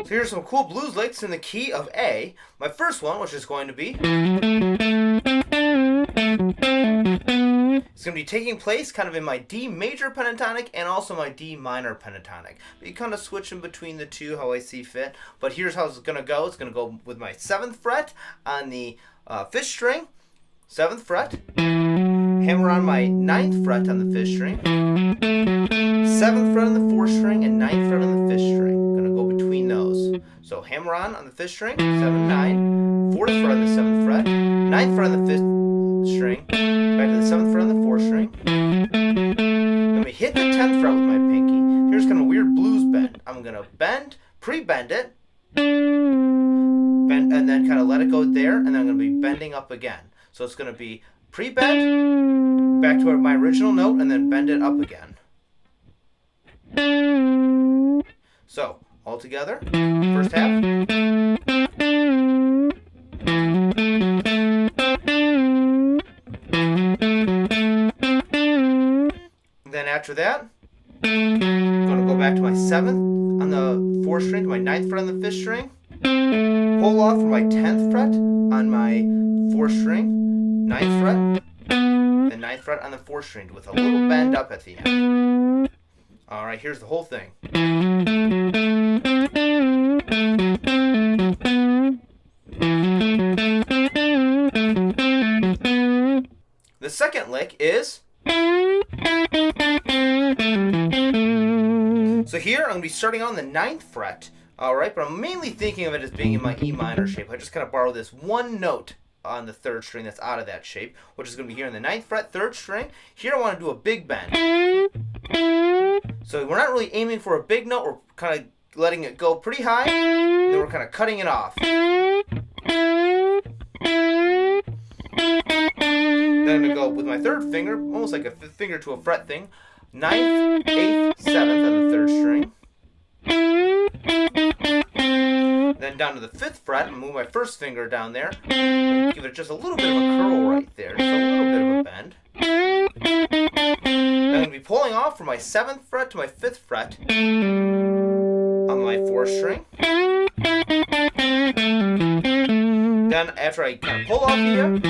So here's some cool blues licks in the key of A. My first one, which is going to be, it's going to be taking place kind of in my D major pentatonic and also my D minor pentatonic. But you kind of switch in between the two how I see fit. But here's how it's going to go. It's going to go with my 7th fret on the 5th string, 7th fret, hammer on my 9th fret on the 5th string, 7th fret on the 4th string, and 9th fret on the 5th string. I'm going to go between those. So hammer on the 5th string, 7, 9, 4th fret on the 7th fret, 9th fret on the 5th string, back to the 7th fret on the 4th string. Then we hit the 10th fret with my pinky. Here's kind of a weird blues bend. I'm going to bend, pre-bend it, bend, and then kind of let it go there, and then I'm going to be bending up again. So it's going to be pre-bend, back to my original note, and then bend it up again. So, all together, first half. Then after that, I'm going to go back to my 7th on the 4th string, to my 9th fret on the 5th string, pull off from my 10th fret on my 4th string, 9th fret, and 9th fret on the 4th string with a little bend up at the end. Alright, here's the whole thing. The second lick is... So here I'm going to be starting on the 9th fret, alright, but I'm mainly thinking of it as being in my E minor shape. I just kind of borrow this one note on the 3rd string that's out of that shape, which is going to be here in the 9th fret, 3rd string. Here I want to do a big bend. So we're not really aiming for a big note, we're kind of letting it go pretty high, and then we're kind of cutting it off. Then I'm going to go with my 3rd finger, almost like a finger to a fret thing, 9th, 8th, 7th on the 3rd string. Then down to the 5th fret, and move my 1st finger down there. Give it just a little bit of a curl right there, just a little bit of a bend. Then I'm going to be pulling off from my 7th fret to my 5th fret on my 4th string. Then after I kind of pull off here, I'm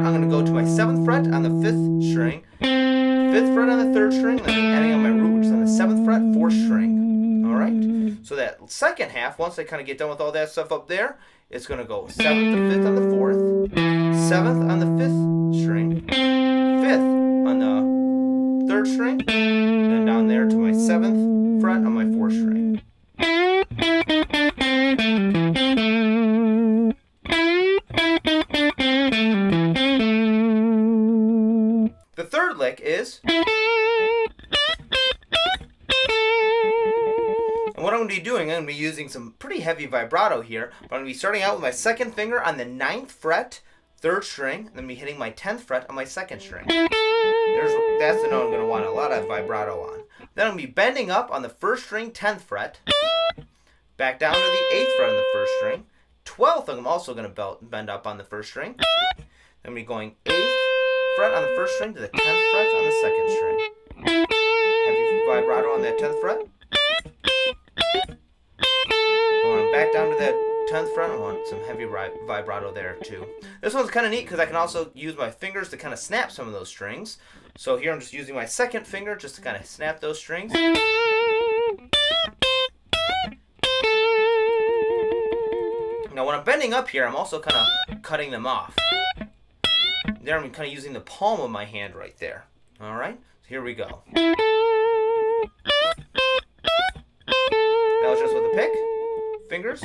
going to go to my 7th fret on the 5th string, 5th fret on the 3rd string, and then ending on my root, which is on the 7th fret, 4th string. Alright? So that second half, once I kind of get done with all that stuff up there, it's going to go 7th to 5th on the 4th, 7th on the 5th string, 5th on the 3rd string, and down there to my 7th fret on my 4th string. The third lick is... And what I'm going to be doing, I'm going to be using some pretty heavy vibrato here, but I'm going to be starting out with my 2nd finger on the 9th fret, 3rd string, and then be hitting my 10th fret on my 2nd string. That's the note I'm going to want a lot of vibrato on. Then I'm going to be bending up on the 1st string, 10th fret, back down to the 8th fret on the 1st string, 12th I'm also going to bend up on the 1st string, then I'm going to be going 8th fret on the 1st string to the 10th fret on the 2nd string. Heavy vibrato on that 10th fret. Going back down to that 10th fret, I want some heavy vibrato there too. This one's kind of neat because I can also use my fingers to kind of snap some of those strings. So here I'm just using my 2nd finger just to kind of snap those strings. Now when I'm bending up here, I'm also kind of cutting them off. There I'm kind of using the palm of my hand right there. Alright, so here we go. That was just with the pick, fingers.